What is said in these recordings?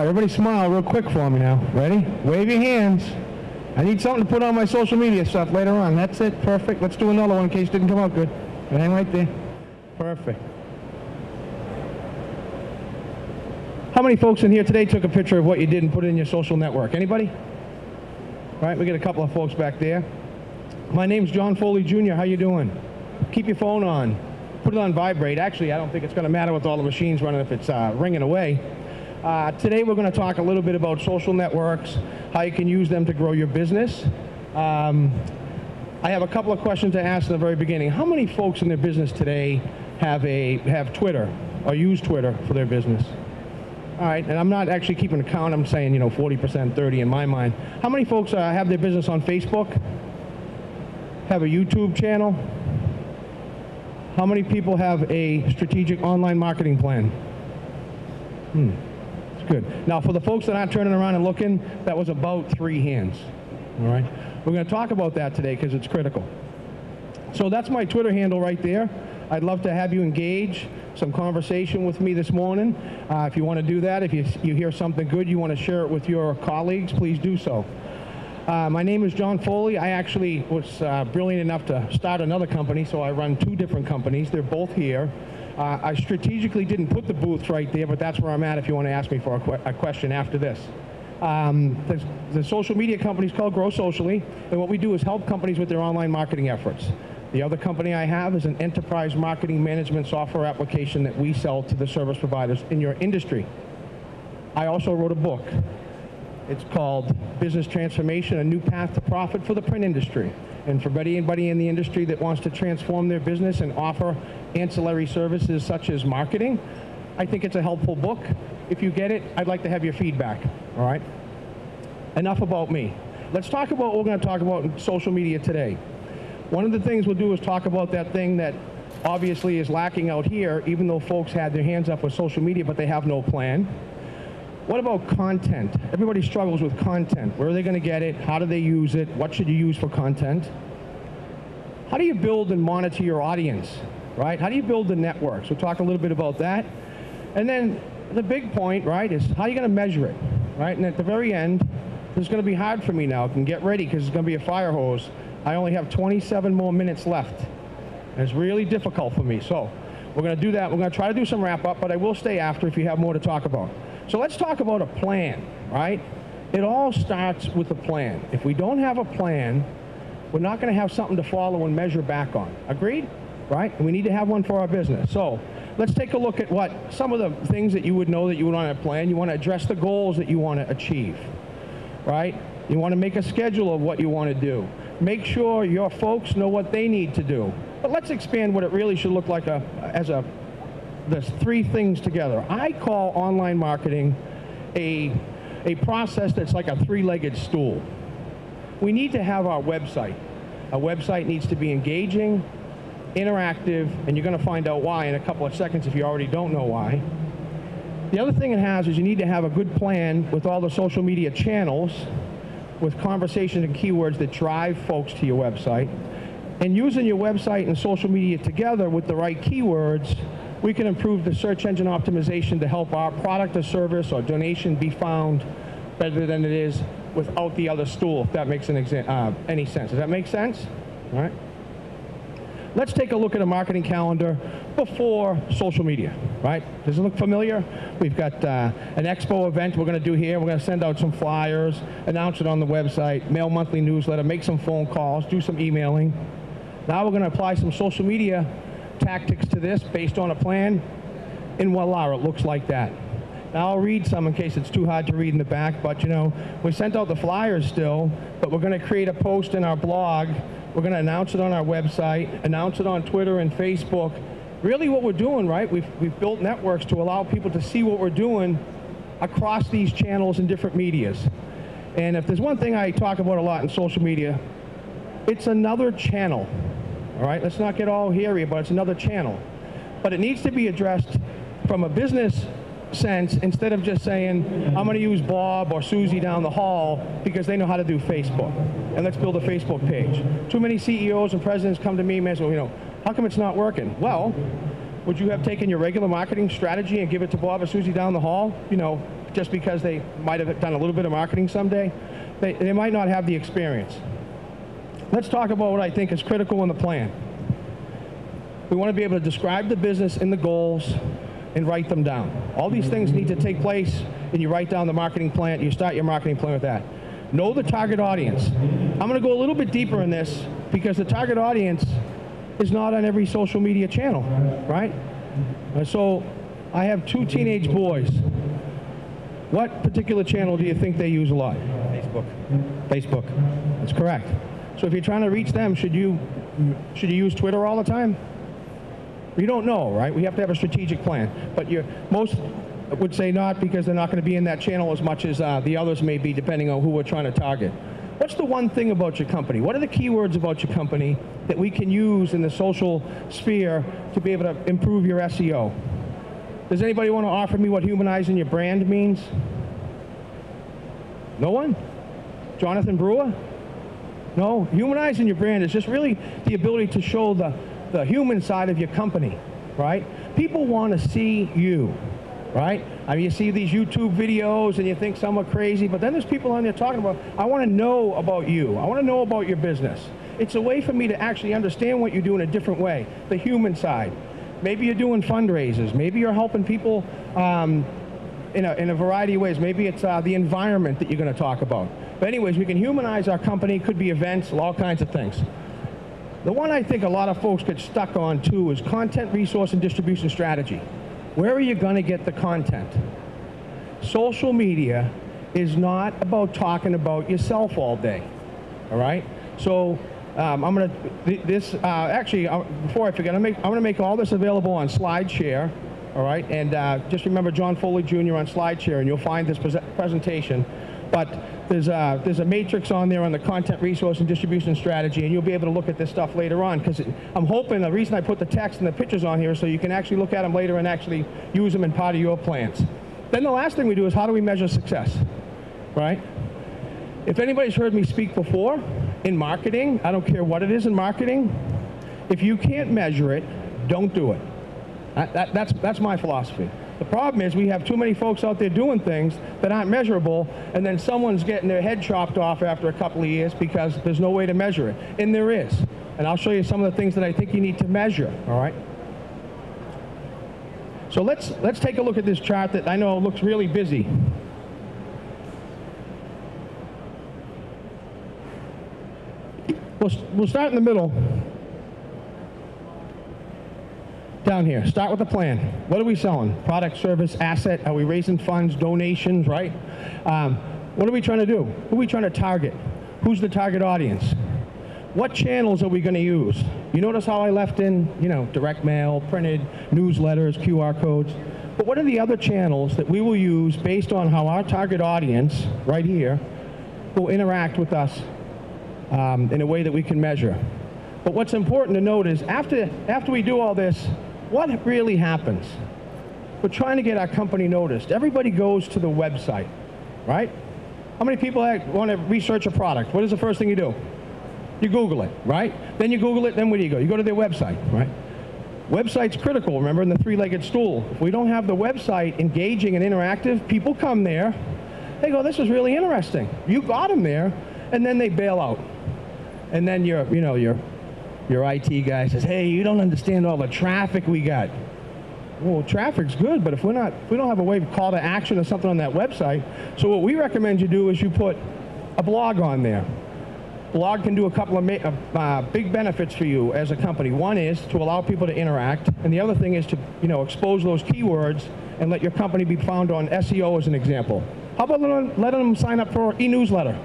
right, everybody smile real quick for me now. Ready? Wave your hands. I need something to put on my social media stuff later on. That's it. Perfect. Let's do another one in case it didn't come out good. Hang right there. Perfect. How many folks in here today took a picture of what you did and put it in your social network? Anybody? All right, we got a couple of folks back there. My name's John Foley Jr. How you doing? Keep your phone on. Put it on vibrate. Actually, I don't think it's going to matter with all the machines running if it's ringing away. Today we're going to talk a little bit about social networks, how you can use them to grow your business. I have a couple of questions to ask in the very beginning. How many folks in their business today have Twitter or use Twitter for their business? All right, and I'm not actually keeping a count. I'm saying, 40%, 30 in my mind. How many folks have their business on Facebook? Have a YouTube channel? How many people have a strategic online marketing plan? Good. Now, for the folks that aren't turning around and looking, that was about 3 hands. All right? We're going to talk about that today because it's critical. So that's my Twitter handle right there. I'd love to have you engage some conversation with me this morning. If you want to do that, if you hear something good, you want to share it with your colleagues, please do so. My name is John Foley. I actually was brilliant enough to start another company, so I run 2 different companies. They're both here. I strategically didn't put the booths right there, but that's where I'm at if you want to ask me for a question after this. The social media company is called Grow Socially, and what we do is help companies with their online marketing efforts. The other company I have is an enterprise marketing management software application that we sell to the service providers in your industry. I also wrote a book. It's called Business Transformation, A New Path to Profit for the Print Industry. And for anybody in the industry that wants to transform their business and offer ancillary services such as marketing, I think it's a helpful book. If you get it, I'd like to have your feedback, all right? Enough about me. Let's talk about what we're going to talk about in social media today. One of the things we'll do is talk about that thing that obviously is lacking out here, even though folks had their hands up with social media, but they have no plan. What about content? Everybody struggles with content. Where are they going to get it? How do they use it? What should you use for content? How do you build and monitor your audience, right? How do you build the networks? We'll talk a little bit about that. And then the big point, right, is how are you going to measure it, right? And at the very end, this is going to be hard for me now. I can get ready because it's going to be a fire hose. I only have 27 more minutes left. And it's really difficult for me. So we're going to do that. We're going to try to do some wrap up, but I will stay after if you have more to talk about. So let's talk about a plan, right? It all starts with a plan. If we don't have a plan, we're not going to have something to follow and measure back on. Agreed? Right? And we need to have one for our business. So let's take a look at what some of the things that you would know that you would want to plan. You want to address the goals that you want to achieve, right? You want to make a schedule of what you want to do. Make sure your folks know what they need to do. But let's expand what it really should look like there's 3 things together. I call online marketing a process that's like a 3-legged stool. We need to have our website. Our website needs to be engaging, interactive, and you're going to find out why in a couple of seconds if you already don't know why. The other thing it has is you need to have a good plan with all the social media channels with conversations and keywords that drive folks to your website. And using your website and social media together with the right keywords, we can improve the search engine optimization to help our product or service or donation be found better than it is without the other stool, if that makes any sense. Does that make sense? All right. Let's take a look at a marketing calendar before social media, right? Does it look familiar? We've got an expo event we're going to do here. We're going to send out some flyers, announce it on the website, mail monthly newsletter, make some phone calls, do some emailing. Now we're going to apply some social media tactics to this based on a plan, and voila, it looks like that. Now I'll read some in case it's too hard to read in the back, but we sent out the flyers still, but we're going to create a post in our blog. We're going to announce it on our website, announce it on Twitter and Facebook. Really what we're doing, right, we've built networks to allow people to see what we're doing across these channels and different medias. And if there's one thing I talk about a lot in social media, it's another channel. All right, let's not get all hairy, but it's another channel. But it needs to be addressed from a business sense instead of just saying, I'm going to use Bob or Susie down the hall because they know how to do Facebook. And let's build a Facebook page. Too many CEOs and presidents come to me and say, how come it's not working? Well, would you have taken your regular marketing strategy and give it to Bob or Susie down the hall, just because they might have done a little bit of marketing someday. They might not have the experience. Let's talk about what I think is critical in the plan. We want to be able to describe the business and the goals and write them down. All these things need to take place, and you write down the marketing plan. You start your marketing plan with that. Know the target audience. I'm going to go a little bit deeper in this because the target audience is not on every social media channel, right? So I have 2 teenage boys. What particular channel do you think they use a lot? Facebook. Facebook. That's correct. So if you're trying to reach them, should you use Twitter all the time? You don't know, right? We have to have a strategic plan. But most would say not, because they're not going to be in that channel as much as the others may be, depending on who we're trying to target. What's the one thing about your company? What are the keywords about your company that we can use in the social sphere to be able to improve your SEO? Does anybody want to offer me what humanizing your brand means? No one? Jonathan Brewer? No? Humanizing your brand is just really the ability to show the human side of your company, right? People want to see you, right? I mean, you see these YouTube videos and you think some are crazy, but then there's people on there talking about, I want to know about you. I want to know about your business. It's a way for me to actually understand what you do in a different way, the human side. Maybe you're doing fundraisers. Maybe you're helping people in a variety of ways. Maybe it's the environment that you're going to talk about. But anyways, we can humanize our company. Could be events, all kinds of things. The one I think a lot of folks get stuck on too is content, resource, and distribution strategy. Where are you going to get the content? Social media is not about talking about yourself all day, all right? So I'm going to, actually, before I forget, I'm going to make all this available on SlideShare, all right? And just remember John Foley Jr. on SlideShare, and you'll find this presentation. But there's a matrix on there on the content, resource, and distribution strategy, and you'll be able to look at this stuff later on, because I'm hoping the reason I put the text and the pictures on here is so you can actually look at them later and actually use them in part of your plans. Then the last thing we do is, how do we measure success, right? If anybody's heard me speak before in marketing, I don't care what it is in marketing, if you can't measure it, don't do it. That's my philosophy. The problem is we have too many folks out there doing things that aren't measurable, and then someone's getting their head chopped off after a couple of years because there's no way to measure it. And there is. And I'll show you some of the things that I think you need to measure, all right? So let's take a look at this chart that I know looks really busy. We'll start in the middle. Down here, start with the plan. What are we selling? Product, service, asset? Are we raising funds, donations, right? What are we trying to do? Who are we trying to target? Who's the target audience? What channels are we going to use? You notice how I left in, direct mail, printed, newsletters, QR codes. But what are the other channels that we will use based on how our target audience, right here, will interact with us in a way that we can measure? But what's important to note is after we do all this, what really happens? We're trying to get our company noticed. Everybody goes to the website, right? How many people want to research a product? What is the first thing you do? You Google it, right? Then you Google it, then where do you go? You go to their website, right? Website's critical, remember, in the three-legged stool. If we don't have the website engaging and interactive, people come there, they go, this is really interesting. You got them there, and then they bail out. And then your IT guy says, hey, you don't understand all the traffic we got. Well, traffic's good, but if we don't have a way of call to action or something on that website, so what we recommend you do is you put a blog on there. Blog can do a couple of big benefits for you as a company. One is to allow people to interact, and the other thing is to expose those keywords and let your company be found on SEO as an example. How about letting them sign up for e-newsletter,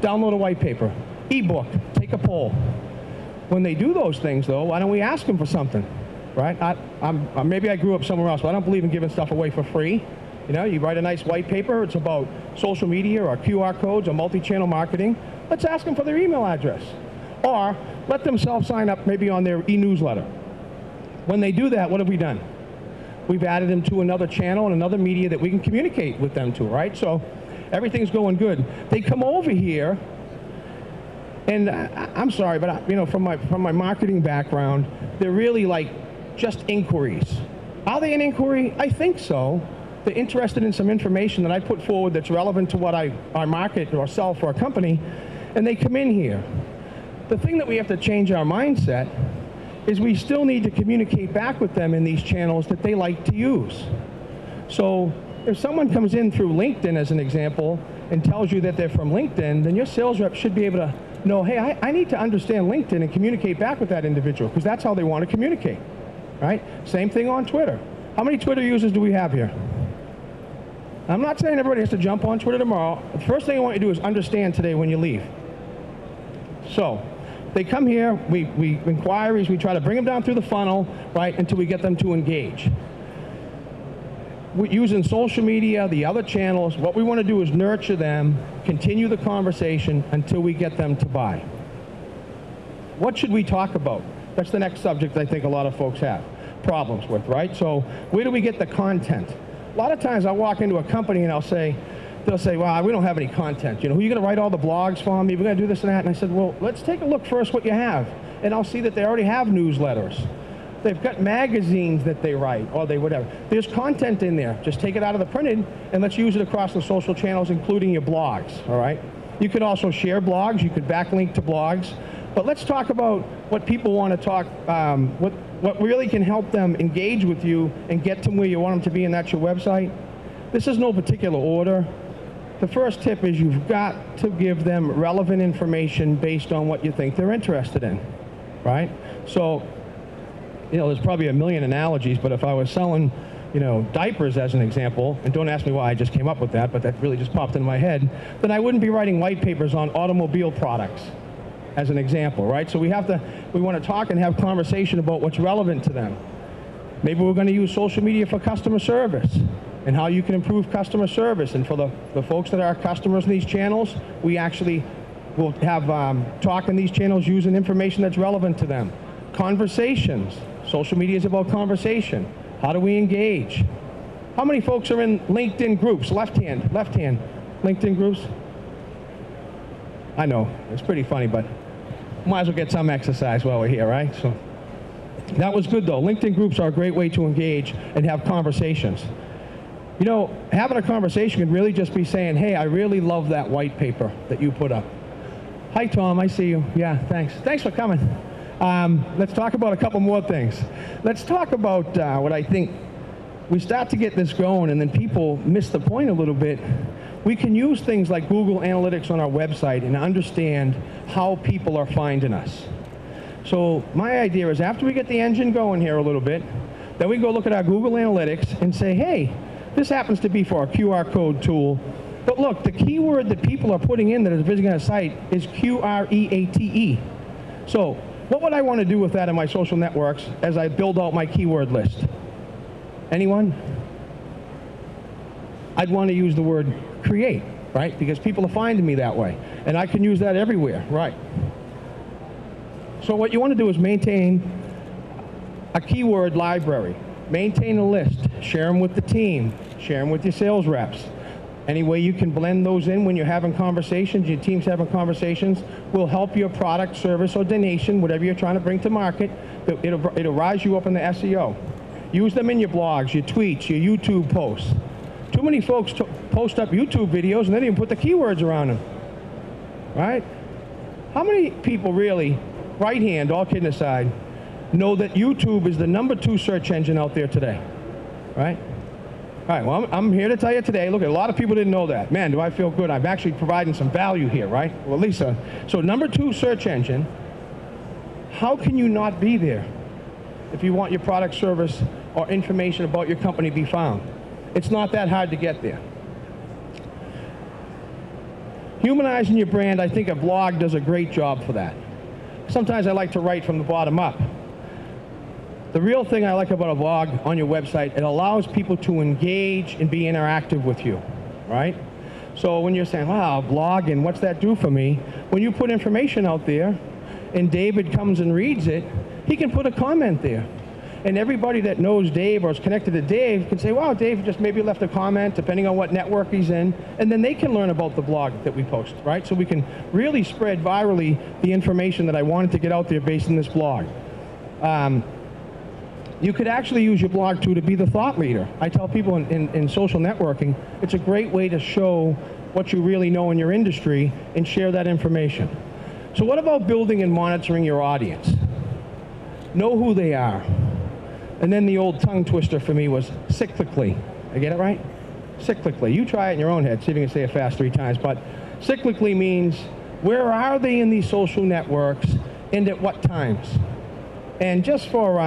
download a white paper, e-book, take a poll. When they do those things, though, why don't we ask them for something, right? Maybe I grew up somewhere else, but I don't believe in giving stuff away for free. You write a nice white paper, it's about social media or QR codes or multi-channel marketing. Let's ask them for their email address. Or let them self-sign up maybe on their e-newsletter. When they do that, what have we done? We've added them to another channel and another media that we can communicate with them to, right? So everything's going good. They come over here, and I'm sorry, but from my marketing background, they're really like just inquiries. Are they an inquiry? I think so. they're interested in some information that I put forward that's relevant to what I market or sell for a company, and they come in here. The thing that we have to change our mindset is we still need to communicate back with them in these channels that they like to use. So if someone comes in through LinkedIn, as an example, and tells you that they're from LinkedIn, then your sales rep should be able to know, hey, I need to understand LinkedIn and communicate back with that individual, because that's how they want to communicate, right? Same thing on Twitter. How many Twitter users do we have here? I'm not saying everybody has to jump on Twitter tomorrow. The first thing I want you to do is understand today when you leave. So they come here, we inquiries, we try to bring them down through the funnel, right, until we get them to engage. We're using social media, the other channels, what we want to do is nurture them, continue the conversation until we get them to buy. What should we talk about? That's the next subject I think a lot of folks have problems with, right? So where do we get the content? A lot of times I'll walk into a company and they'll say, well, we don't have any content. You know, who are you going to write all the blogs for me? We're going to do this and that. And I said, well, let's take a look first what you have. And I'll see that they already have newsletters. They've got magazines that they write, or they whatever. There's content in there. Just take it out of the printed and let's use it across the social channels, including your blogs, all right? You could also share blogs. You could backlink to blogs. But let's talk about what people want to talk, what really can help them engage with you and get to where you want them to be, and that's your website. This is no particular order. The first tip is you've got to give them relevant information based on what you think they're interested in, right? So, you know, there's probably a million analogies, but if I was selling, you know, diapers as an example, and don't ask me why I just came up with that, but that really just popped into my head, then I wouldn't be writing white papers on automobile products as an example, right? So we want to talk and have conversation about what's relevant to them. Maybe we're going to use social media for customer service and how you can improve customer service. And for the folks that are customers in these channels, we actually will have talk in these channels using information that's relevant to them. Conversations. Social media is about conversation. How do we engage? How many folks are in LinkedIn groups? Left hand, LinkedIn groups? I know, it's pretty funny, but might as well get some exercise while we're here, right? So that was good though. LinkedIn groups are a great way to engage and have conversations. You know, having a conversation can really just be saying, hey, I really love that white paper that you put up. Hi, Tom, I see you. Yeah, thanks. Thanks for coming. Let's talk about a couple more things. Let's talk about what I think we start to get this going and then people miss the point a little bit. We can use things like Google Analytics on our website and understand how people are finding us. So my idea is after we get the engine going here a little bit, then we go look at our Google Analytics and say, hey, this happens to be for our QR code tool. But look, the keyword that people are putting in that is visiting our site is QREATE. So what would I want to do with that in my social networks as I build out my keyword list? Anyone? I'd want to use the word create, right? Because people are finding me that way. And I can use that everywhere, right? So what you want to do is maintain a keyword library. Maintain a list. Share them with the team. Share them with your sales reps. Any way you can blend those in when you're having conversations, your team's having conversations, will help your product, service, or donation, whatever you're trying to bring to market. It'll rise you up in the SEO. Use them in your blogs, your tweets, your YouTube posts. Too many folks post up YouTube videos and they don't even put the keywords around them, right? How many people really, right hand, all kidding aside, know that YouTube is the #2 search engine out there today, right? All right, well, I'm here to tell you today, look, a lot of people didn't know that. Man, do I feel good. I'm actually providing some value here, right? Well, Lisa, so #2 search engine, how can you not be there if you want your product, service, or information about your company to be found? It's not that hard to get there. Humanizing your brand, I think a blog does a great job for that. Sometimes I like to write from the bottom up. The real thing I like about a blog on your website, it allows people to engage and be interactive with you, right? So when you're saying, wow, blogging, what's that do for me? When you put information out there and David comes and reads it, he can put a comment there. And everybody that knows Dave or is connected to Dave can say, wow, Dave just maybe left a comment, depending on what network he's in, and then they can learn about the blog that we post, right? So we can really spread virally the information that I wanted to get out there based on this blog. You could actually use your blog too to be the thought leader. I tell people in social networking, it's a great way to show what you really know in your industry and share that information. So what about building and monitoring your audience? Know who they are. And then the old tongue twister for me was cyclically. I get it right? Cyclically. You try it in your own head, see if you can say it fast 3 times. But cyclically means, where are they in these social networks and at what times? And just for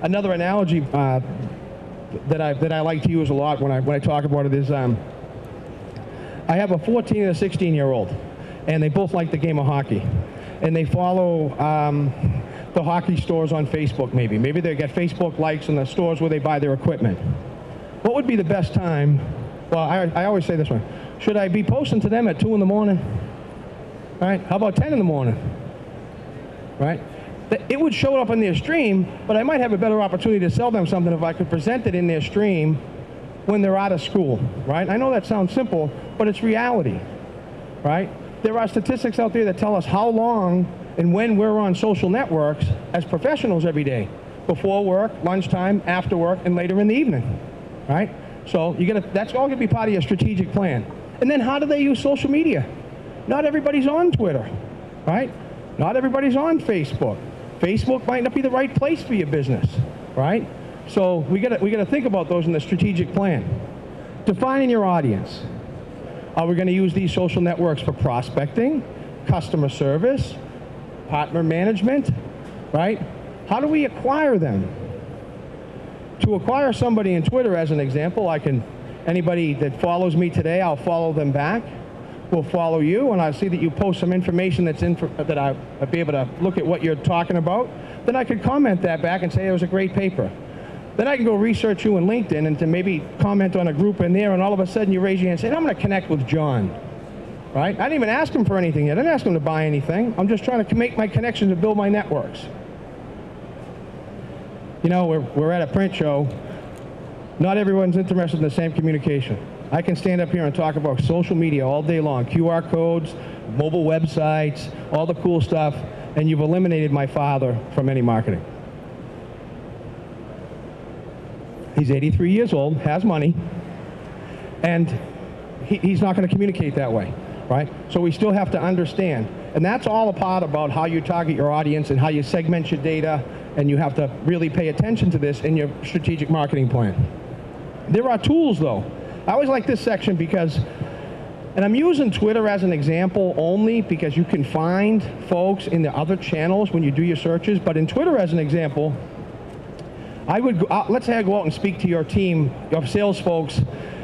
another analogy that I like to use a lot when I talk about it is, I have a 14 and a 16-year-old, and they both like the game of hockey. And they follow the hockey stores on Facebook maybe. Maybe they get Facebook likes in the stores where they buy their equipment. What would be the best time? Well, I always say this one. Should I be posting to them at 2 in the morning? Right? How about 10 in the morning? Right? It would show up in their stream, but I might have a better opportunity to sell them something if I could present it in their stream when they're out of school, right? I know that sounds simple, but it's reality, right? There are statistics out there that tell us how long and when we're on social networks as professionals every day. Before work, lunchtime, after work, and later in the evening, right? So that's all gonna be part of your strategic plan. And then how do they use social media? Not everybody's on Twitter, right? Not everybody's on Facebook. Facebook might not be the right place for your business, right? So we gotta think about those in the strategic plan. Defining your audience. Are we gonna use these social networks for prospecting, customer service, partner management, right? How do we acquire them? To acquire somebody in Twitter, as an example, anybody that follows me today, I'll follow them back. We'll follow you, and I see that you post some information that I'll be able to look at what you're talking about. Then I could comment that back and say it was a great paper. Then I can go research you in LinkedIn and to maybe comment on a group in there, and all of a sudden you raise your hand and say, I'm going to connect with John. Right? I didn't even ask him for anything yet. I didn't ask him to buy anything. I'm just trying to make my connections and build my networks. You know, we're at a print show. Not everyone's interested in the same communication. I can stand up here and talk about social media all day long, QR codes, mobile websites, all the cool stuff, and you've eliminated my father from any marketing. He's 83 years old, has money, and he's not going to communicate that way, right? So we still have to understand. And that's all a part about how you target your audience and how you segment your data, and you have to really pay attention to this in your strategic marketing plan. There are tools, though. I always like this section because, and I'm using Twitter as an example only because you can find folks in the other channels when you do your searches, but in Twitter as an example, I would go, let's say I go out and speak to your team of sales folks,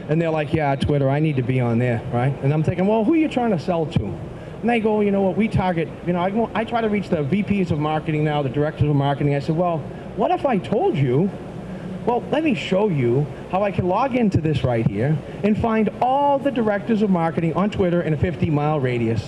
and they're like, yeah, Twitter, I need to be on there, right? And I'm thinking, well, who are you trying to sell to? And they go, you know what, we target, you know, I try to reach the VPs of marketing now, the directors of marketing. I said, well, what if I told you, well, let me show you how I can log into this right here and find all the directors of marketing on Twitter in a 50-mile radius.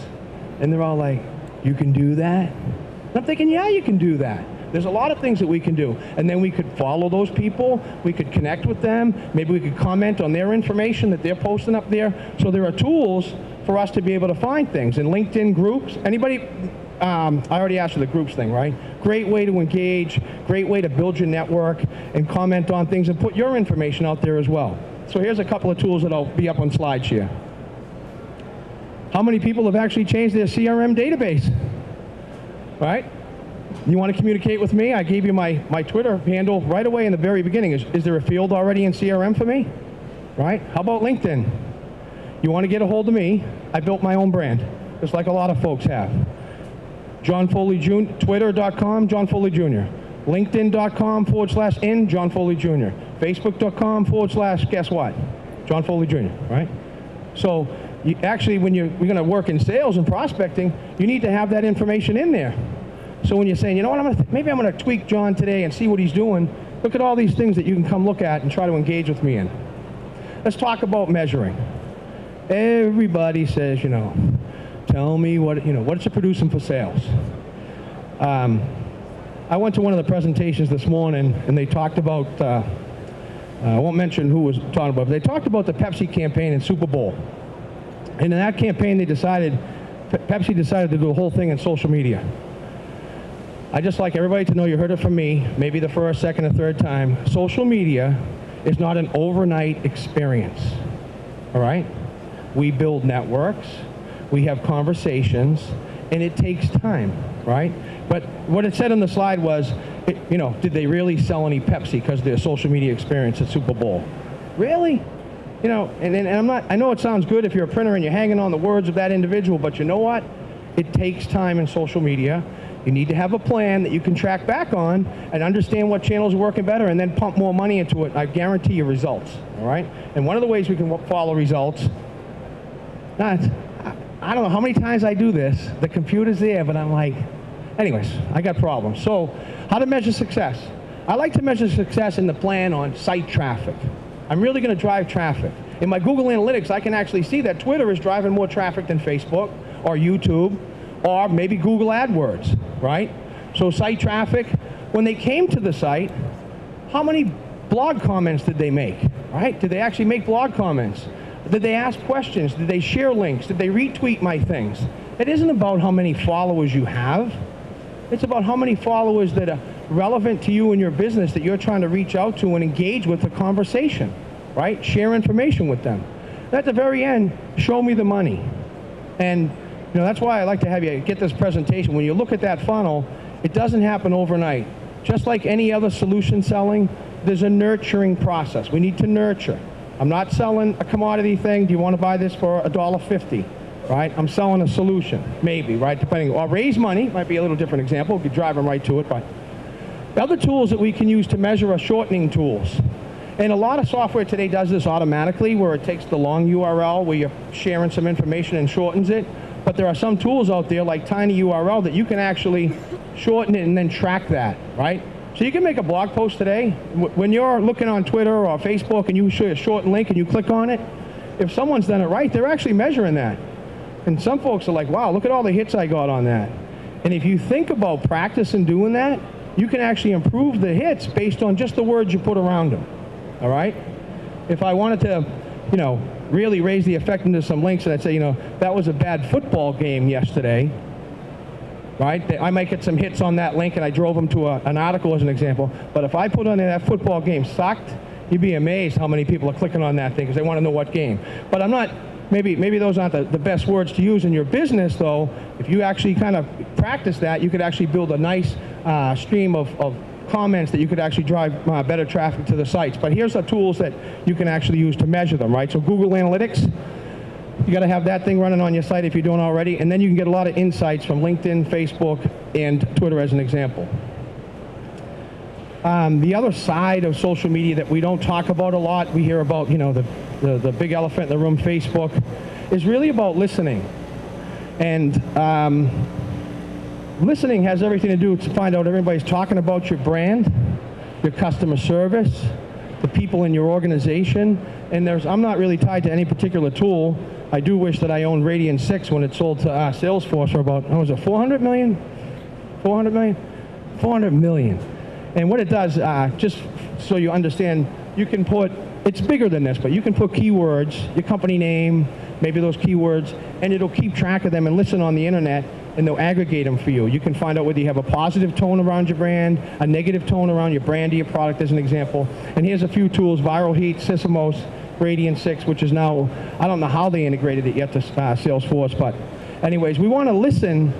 And they're all like, you can do that? And I'm thinking, yeah, you can do that. There's a lot of things that we can do. And then we could follow those people, we could connect with them, maybe we could comment on their information that they're posting up there. So there are tools for us to be able to find things. In LinkedIn groups, anybody, I already asked you the groups thing, right? Great way to engage, great way to build your network and comment on things and put your information out there as well. So here's a couple of tools that'll be up on slides here. How many people have actually changed their CRM database? Right? You want to communicate with me? I gave you my Twitter handle right away in the very beginning. Is there a field already in CRM for me? Right? How about LinkedIn? You want to get a hold of me? I built my own brand, just like a lot of folks have. John Foley Jr., Twitter.com, John Foley Jr. LinkedIn.com/in, John Foley Jr. Facebook.com/ guess what? John Foley Jr., right? So you, actually, when we're going to work in sales and prospecting, you need to have that information in there. So when you're saying, you know what, maybe I'm going to tweak John today and see what he's doing, look at all these things that you can come look at and try to engage with me in. Let's talk about measuring. Everybody says, you know, tell me what it's producing for sales. I went to one of the presentations this morning, and they talked about, I won't mention who was talking about, but they talked about the Pepsi campaign in Super Bowl. And in that campaign, Pepsi decided to do the whole thing in social media. I just like everybody to know, you heard it from me, maybe the first, second, or third time, social media is not an overnight experience, all right? We build networks, we have conversations, and it takes time, right? But what it said on the slide was, did they really sell any Pepsi because of their social media experience at Super Bowl? Really? And I'm not, I know it sounds good if you're a printer and you're hanging on the words of that individual, but you know what? It takes time in social media. You need to have a plan that you can track back on and understand what channels are working better and then pump more money into it. I guarantee you results, all right? And one of the ways we can follow results, I don't know how many times I do this. The computer's there, but I'm like, anyways, I got problems. So how to measure success? I like to measure success in the plan on site traffic. I'm really going to drive traffic. In my Google Analytics, I can actually see that Twitter is driving more traffic than Facebook or YouTube or maybe Google AdWords, right? So site traffic, when they came to the site, how many blog comments did they make, right? Did they actually make blog comments? Did they ask questions? Did they share links? Did they retweet my things? It isn't about how many followers you have. It's about how many followers that are relevant to you and your business that you're trying to reach out to and engage with the conversation, right? Share information with them. At the very end, show me the money. And that's why I like to have you get this presentation. When you look at that funnel, it doesn't happen overnight. Just like any other solution selling, there's a nurturing process. We need to nurture. I'm not selling a commodity thing. Do you want to buy this for $1.50? Right? I'm selling a solution, maybe, right? Depending, or raise money, might be a little different example. We'll be driving right to it, but the other tools that we can use to measure are shortening tools. And a lot of software today does this automatically, where it takes the long URL where you're sharing some information and shortens it. But there are some tools out there like TinyURL that you can actually shorten it and then track that, right? So you can make a blog post today. When you're looking on Twitter or Facebook and you show a shortened link and you click on it, if someone's done it right, they're actually measuring that. And some folks are like, wow, look at all the hits I got on that. And if you think about practice and doing that, you can actually improve the hits based on just the words you put around them, all right? If I wanted to, really raise the effectiveness of some links and I'd say, that was a bad football game yesterday, right? I might get some hits on that link and I drove them to an article as an example. But if I put on there that football game sucked, you'd be amazed how many people are clicking on that thing because they want to know what game. But I'm not, maybe those aren't the best words to use in your business though. If you actually kind of practice that, you could actually build a nice stream of comments that you could actually drive better traffic to the sites. But here's the tools that you can actually use to measure them, right? So Google Analytics, you got to have that thing running on your site if you don't already, and then you can get a lot of insights from LinkedIn, Facebook, and Twitter as an example. The other side of social media that we don't talk about a lot, we hear about, the big elephant in the room, Facebook, is really about listening. And listening has everything to do to find out everybody's talking about your brand, your customer service, the people in your organization, and I'm not really tied to any particular tool. I do wish that I owned Radian 6 when it sold to Salesforce for about, was it 400 million? 400 million? 400 million. And what it does, just so you understand, you can put, it's bigger than this, but you can put keywords, your company name, maybe those keywords, and it'll keep track of them and listen on the internet, and they'll aggregate them for you. You can find out whether you have a positive tone around your brand, a negative tone around your brand or your product as an example. And here's a few tools, Viral Heat, Sysomos, Radian 6, which is now, I don't know how they integrated it yet to Salesforce, but anyways, we want to listen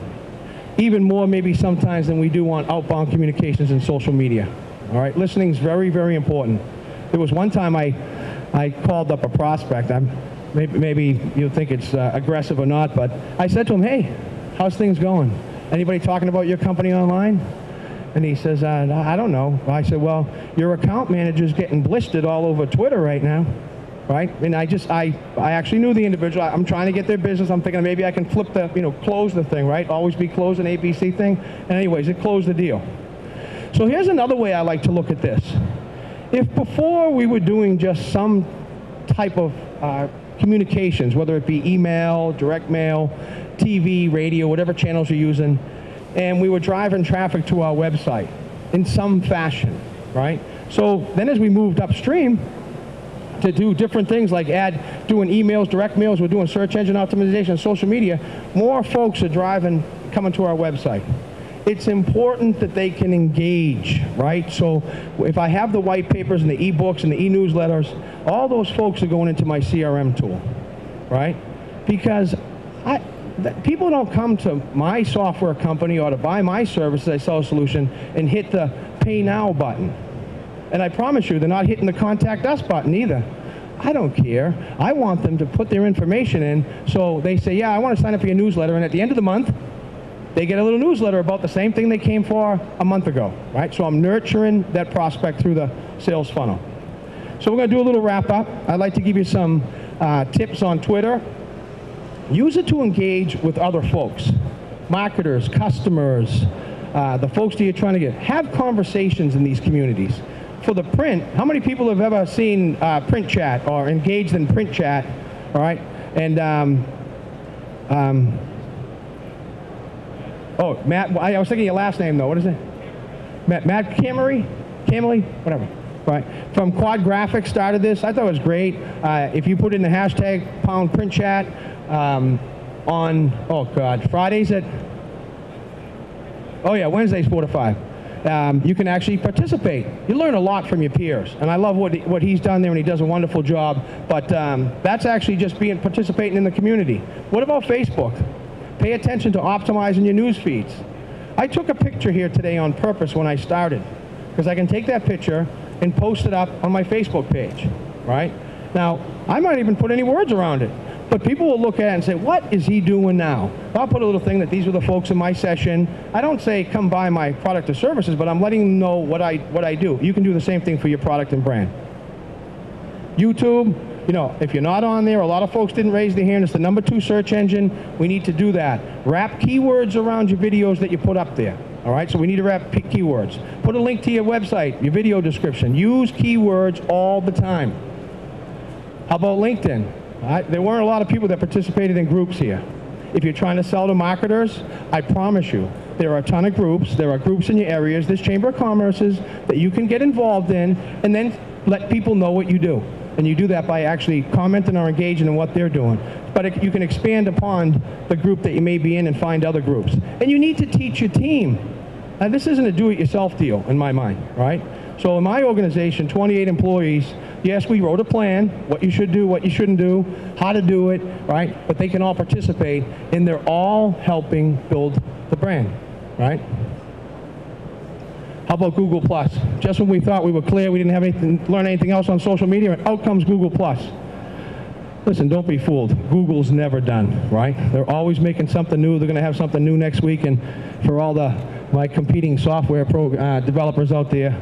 even more maybe sometimes than we do on outbound communications and social media. All right, listening is very, very important. There was one time I called up a prospect. Maybe you'll think it's aggressive or not, but I said to him, hey, how's things going? Anybody talking about your company online? And he says, I don't know. I said, well, your account manager's getting blistered all over Twitter right now, right? And I actually knew the individual. I'm trying to get their business. I'm thinking maybe I can flip the, close the thing, right? Always be closed, an ABC thing. And anyways, it closed the deal. So here's another way I like to look at this. If before we were doing just some type of communications, whether it be email, direct mail, TV, radio, whatever channels you're using, and we were driving traffic to our website in some fashion, right? So then as we moved upstream to do different things like doing emails, direct mails, we're doing search engine optimization, social media, more folks are coming to our website. it's important that they can engage, right? So if I have the white papers and the e-books and the e-newsletters, all those folks are going into my CRM tool, right? Because people don't come to my software company or to buy my services, I sell a solution, and hit the pay now button. And I promise you, they're not hitting the contact us button either. I don't care. I want them to put their information in, so they say, yeah, I want to sign up for your newsletter, and at the end of the month, they get a little newsletter about the same thing they came for a month ago, right? So I'm nurturing that prospect through the sales funnel. So we're going to do a little wrap up. I'd like to give you some tips on Twitter. Use it to engage with other folks, marketers, customers, the folks that you're trying to get. Have conversations in these communities. For the print, how many people have ever seen print chat or engaged in print chat, all right? And oh, Matt, I was thinking your last name though, what is it? Matt Camery, whatever. Right. From Quad Graphics started this. I thought it was great. If you put in the hashtag #printchat on, oh God, Fridays at, oh yeah, Wednesdays 4 to 5. You can actually participate. You learn a lot from your peers. And I love what he's done there, and he does a wonderful job. But that's actually just participating in the community. What about Facebook? Pay attention to optimizing your news feeds. I took a picture here today on purpose when I started, because I can take that picture and post it up on my Facebook page, right? Now, I might even put any words around it, but people will look at it and say, what is he doing now? I'll put a little thing that these are the folks in my session. I don't say come buy my product or services, but I'm letting them know what I do. You can do the same thing for your product and brand. YouTube, you know, if you're not on there, a lot of folks didn't raise their hand. It's the #2 search engine. We need to do that. Wrap keywords around your videos that you put up there. All right, so we need to wrap keywords. Put a link to your website, your video description. Use keywords all the time. How about LinkedIn? There weren't a lot of people that participated in groups here. If you're trying to sell to marketers, I promise you, there are a ton of groups. There are groups in your areas. There's Chamber of Commerce's that you can get involved in, and then let people know what you do. And you do that by actually commenting or engaging in what they're doing. But you can expand upon the group that you may be in and find other groups. And you need to teach your team. Now, this isn't a do-it-yourself deal in my mind, right? So in my organization, 28 employees, yes, we wrote a plan, what you should do, what you shouldn't do, how to do it, right? But they can all participate, and they're all helping build the brand, right? How about Google+? Just when we thought we were clear, we didn't have learn anything else on social media, and out comes Google+. Listen, don't be fooled. Google's never done, right? They're always making something new. They're going to have something new next week, and for all my competing software developers out there,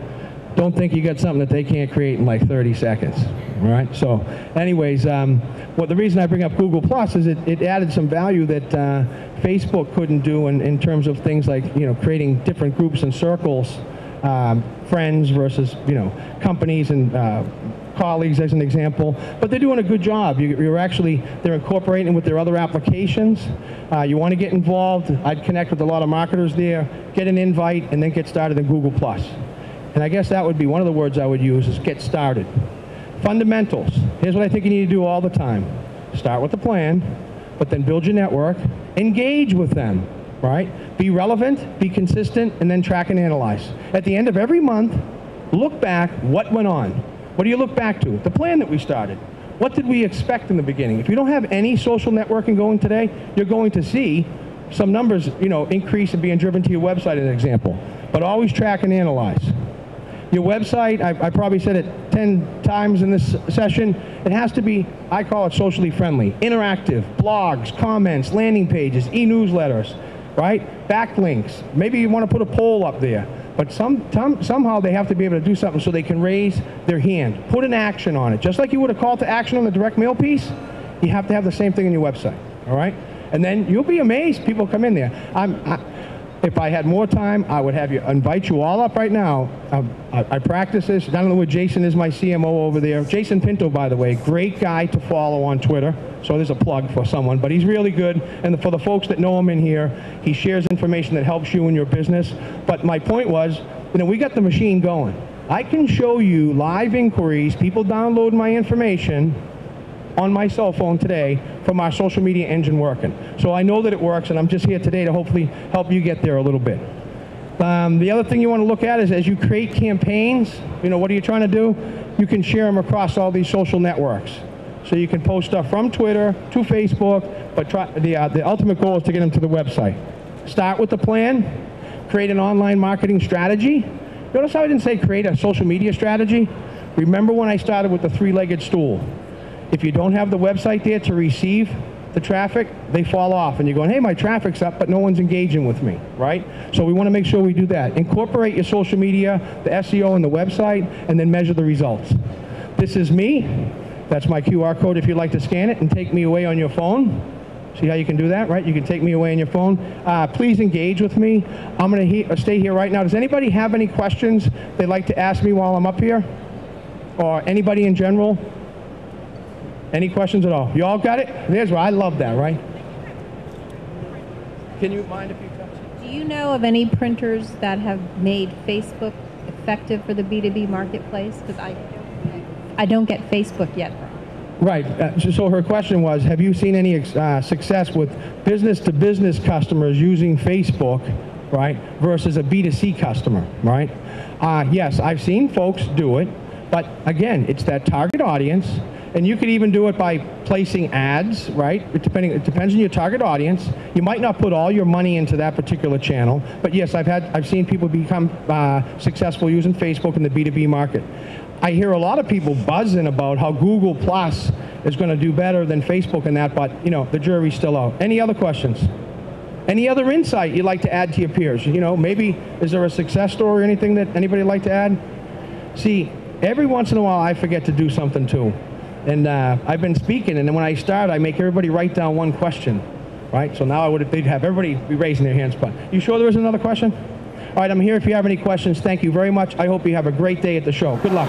don't think you got something that they can't create in like 30 seconds, all right? So anyways, the reason I bring up Google+ is it added some value that Facebook couldn't do in terms of things like, you know, creating different groups and circles, friends versus, you know, companies and colleagues as an example. But they're doing a good job. They're incorporating with their other applications. You want to get involved, I'd connect with a lot of marketers there, get an invite, and then get started in Google+. And I guess that would be one of the words I would use is get started. Fundamentals. Here's what I think you need to do all the time. Start with the plan, but then build your network. Engage with them, right? Be relevant, be consistent, and then track and analyze. At the end of every month, look back, what went on? What do you look back to? The plan that we started. What did we expect in the beginning? If you don't have any social networking going today, you're going to see some numbers, you know, increase and being driven to your website as an example. But always track and analyze. Your website, I probably said it 10 times in this session, it has to be, I call it socially friendly, interactive, blogs, comments, landing pages, e-newsletters, right? Backlinks. Maybe you want to put a poll up there, but somehow they have to be able to do something so they can raise their hand. Put an action on it. Just like you would a call to action on the direct mail piece, you have to have the same thing in your website, all right? And then you'll be amazed people come in there. If I had more time, I would invite you all up right now. I practice this. I don't know where Jason is, my CMO over there. Jason Pinto, by the way, great guy to follow on Twitter. So there's a plug for someone, but he's really good. And for the folks that know him in here, he shares information that helps you in your business. But my point was, you know, we got the machine going. I can show you live inquiries, people download my information on my cell phone today from our social media engine working. So I know that it works, and I'm just here today to hopefully help you get there a little bit. The other thing you want to look at is as you create campaigns, what are you trying to do? You can share them across all these social networks. So you can post stuff from Twitter to Facebook, but the ultimate goal is to get them to the website. Start with the plan, create an online marketing strategy. Notice how I didn't say create a social media strategy? Remember when I started with the three-legged stool? If you don't have the website there to receive the traffic, they fall off, and you're going, hey, my traffic's up, but no one's engaging with me, right? So we want to make sure we do that. Incorporate your social media, the SEO, and the website, and then measure the results. This is me. That's my QR code if you'd like to scan it and take me away on your phone. See how you can do that, right? You can take me away on your phone. Please engage with me. I'm going to stay here right now. Does anybody have any questions they'd like to ask me while I'm up here? Or anybody in general? Any questions at all? You all got it? There's where I love that, right? Can you mind if you touch it? Do you know of any printers that have made Facebook effective for the B2B marketplace? Because I don't get Facebook yet. Right. So her question was, have you seen any success with business-to-business customers using Facebook, right, versus a B2C customer, right? Yes, I've seen folks do it, but again, it's that target audience. And you could even do it by placing ads, right? It depends on your target audience. You might not put all your money into that particular channel, but yes, I've seen people become successful using Facebook in the B2B market. I hear a lot of people buzzing about how Google Plus is going to do better than Facebook in that, but the jury's still out. Any other questions? Any other insight you'd like to add to your peers? Maybe is there a success story or anything that anybody would like to add? See, every once in a while I forget to do something too. And I've been speaking, and then when I start, I make everybody write down one question, right? So now they'd have everybody be raising their hands. But you sure there is another question? All right, I'm here if you have any questions. Thank you very much. I hope you have a great day at the show. Good luck.